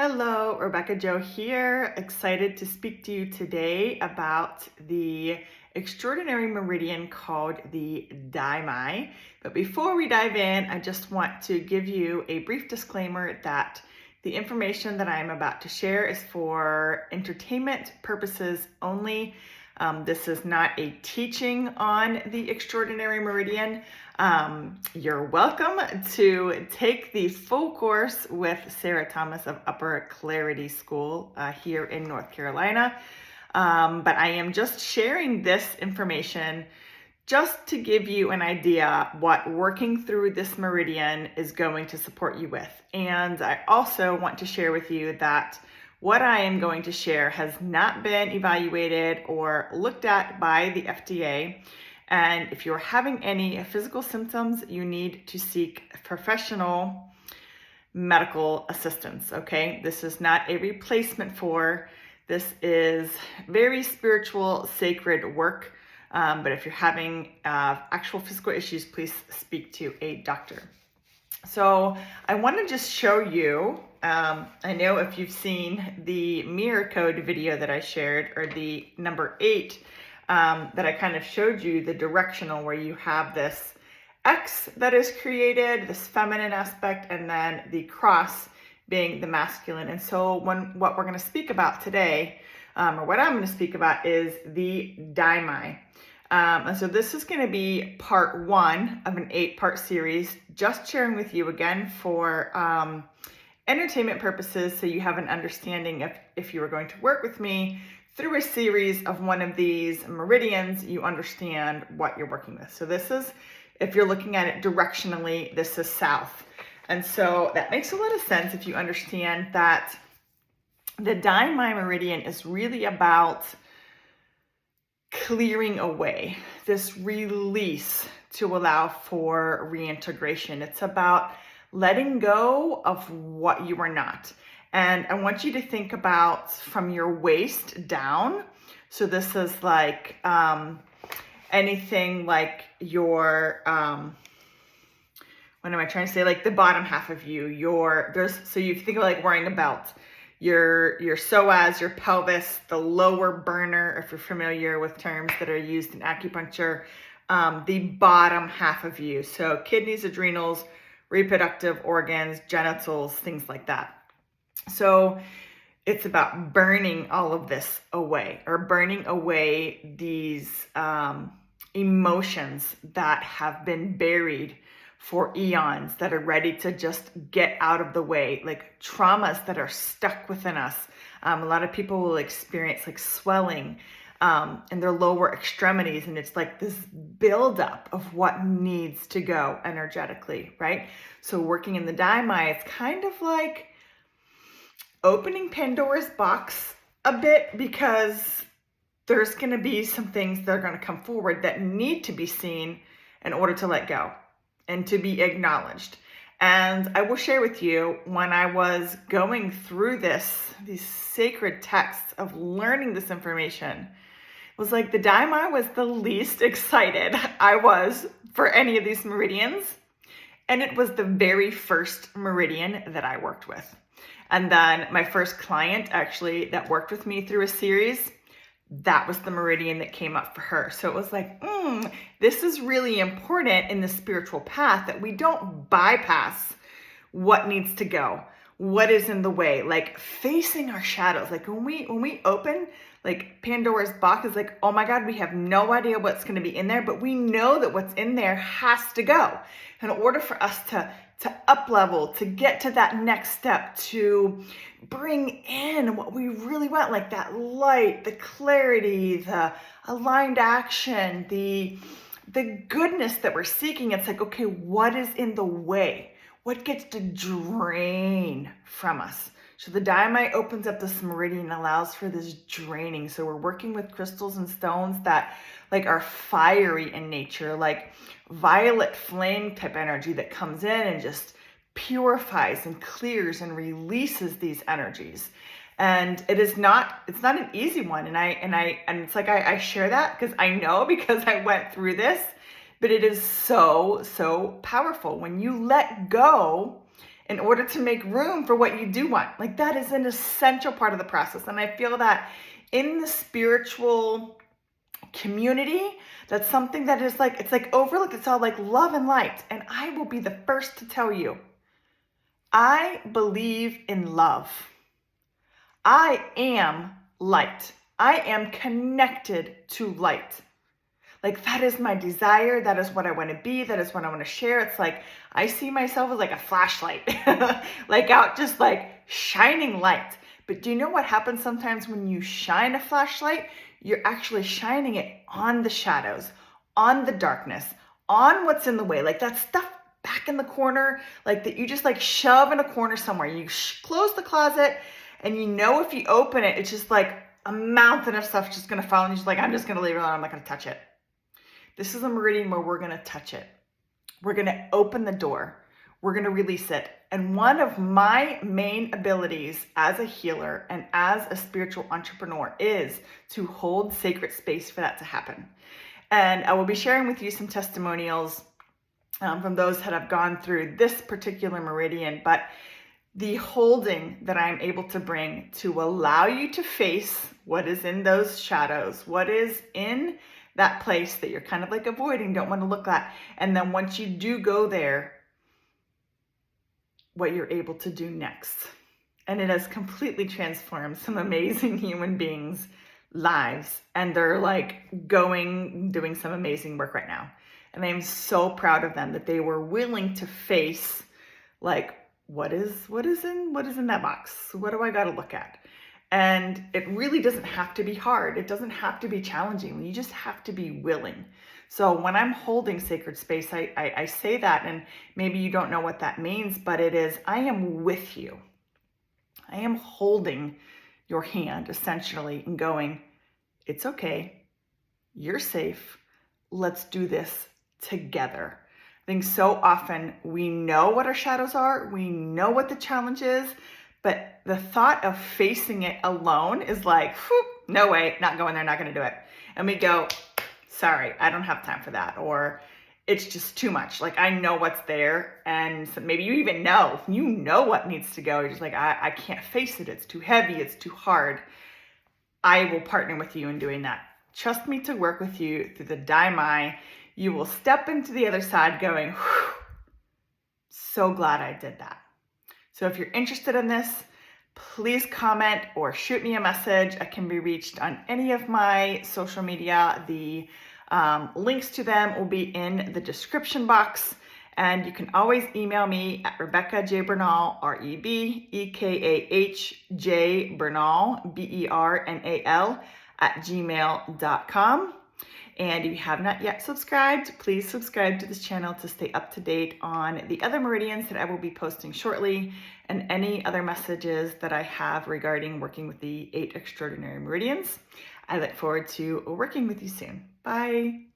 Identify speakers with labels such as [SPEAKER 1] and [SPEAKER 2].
[SPEAKER 1] Hello, Rebecca Jo here. Excited to speak to you today about the extraordinary meridian called the DAI Mai. But before we dive in, I just want to give you a brief disclaimer that the information that I'm about to share is for entertainment purposes only. This is not a teaching on the extraordinary meridian. You're welcome to take the full course with Sarah Thomas of Upper Clarity School here in North Carolina. But I am just sharing this information just to give you an idea what working through this meridian is going to support you with. And I also want to share with you that what I am going to share has not been evaluated or looked at by the FDA. And if you're having any physical symptoms, you need to seek professional medical assistance, okay? This is not a replacement for, this is very spiritual, sacred work. But if you're having actual physical issues, please speak to a doctor. So I want to just show you, I know if you've seen the mirror code video that I shared, or the number 8, that I kind of showed you the directional where you have this X that is created, this feminine aspect, and then the cross being the masculine. And so what we're going to speak about today, or what I'm going to speak about, is the DAI Mai. And so this is going to be part 1 of an 8-part series, just sharing with you again for entertainment purposes, so you have an understanding of if you are going to work with me through a series of one of these meridians, you understand what you're working with. So this is, if you're looking at it directionally, this is south. And so that makes a lot of sense if you understand that the DAI Mai meridian is really about clearing away, this release to allow for reintegration. It's about letting go of what you are not. And I want you to think about from your waist down. So this is like anything like your, what am I trying to say? Like the bottom half of you, so you think of like wearing a belt. Your psoas, your pelvis, the lower burner, if you're familiar with terms that are used in acupuncture, the bottom half of you. So kidneys, adrenals, reproductive organs, genitals, things like that. So it's about burning all of this away, or burning away these emotions that have been buried for eons, that are ready to just get out of the way, like traumas that are stuck within us. A lot of people will experience like swelling in their lower extremities, and it's like this buildup of what needs to go energetically, right? So working in the DAI Mai, it's kind of like opening Pandora's box a bit, because there's going to be some things that are going to come forward that need to be seen in order to let go and to be acknowledged. And I will share with you, when I was going through these sacred texts of learning this information, it was like the DAI Mai was the least excited I was for any of these meridians. And it was the very first meridian that I worked with. And then my first client actually that worked with me through a series, that was the meridian that came up for her. So it was like, this is really important in the spiritual path, that we don't bypass what needs to go, what is in the way, like facing our shadows. Like when we open like Pandora's box, is like, oh my God, we have no idea what's going to be in there, but we know that what's in there has to go. In order for us to up level, to get to that next step, to bring in what we really want, like that light, the clarity, the aligned action, the goodness that we're seeking. It's like, okay, what is in the way? What gets to drain from us? So the DAI Mai opens up this meridian and allows for this draining. So we're working with crystals and stones that like are fiery in nature, like violet flame type energy that comes in and just purifies and clears and releases these energies. And it's not an easy one. And it's like, I share that because I know, because I went through this, but it is so, so powerful when you let go in order to make room for what you do want. Like that is an essential part of the process. And I feel that in the spiritual community, that's something that is like, it's like overlooked. It's all like love and light. And I will be the first to tell you, I believe in love. I am light. I am connected to light. Like that is my desire. That is what I want to be. That is what I want to share. It's like, I see myself as like a flashlight, like out just like shining light. But do you know what happens sometimes when you shine a flashlight? You're actually shining it on the shadows, on the darkness, on what's in the way. Like that stuff back in the corner, like that you just like shove in a corner somewhere. You close the closet and you know if you open it, it's just like a mountain of stuff just going to fall and you're just like, I'm just going to leave it alone. I'm not going to touch it. This is a meridian where we're going to touch it. We're going to open the door. We're going to release it. And one of my main abilities as a healer and as a spiritual entrepreneur is to hold sacred space for that to happen. And I will be sharing with you some testimonials from those that have gone through this particular meridian, but the holding that I'm able to bring to allow you to face what is in those shadows, what is in that place that you're kind of like avoiding, don't want to look at. And then once you do go there, what you're able to do next. And it has completely transformed some amazing human beings' lives. And they're like doing some amazing work right now. And I'm so proud of them that they were willing to face like, what is in that box? What do I got to look at? And it really doesn't have to be hard. It doesn't have to be challenging. You just have to be willing. So when I'm holding sacred space, I say that, and maybe you don't know what that means, but it is, I am with you. I am holding your hand essentially and going, it's okay. You're safe. Let's do this together. I think so often we know what our shadows are. We know what the challenge is. But the thought of facing it alone is like, no way, not going there, not going to do it. And we go, sorry, I don't have time for that. Or it's just too much. Like I know what's there. And so maybe you even know what needs to go. You're just like, I can't face it. It's too heavy. It's too hard. I will partner with you in doing that. Trust me to work with you through the DAI Mai. You will step into the other side going, so glad I did that. So if you're interested in this, please comment or shoot me a message. I can be reached on any of my social media. The links to them will be in the description box. And you can always email me at Rebecca J. Bernal, REBEKAH Bernal, BERNAL @gmail.com. And if you have not yet subscribed, please subscribe to this channel to stay up to date on the other meridians that I will be posting shortly and any other messages that I have regarding working with the 8 extraordinary meridians. I look forward to working with you soon. Bye.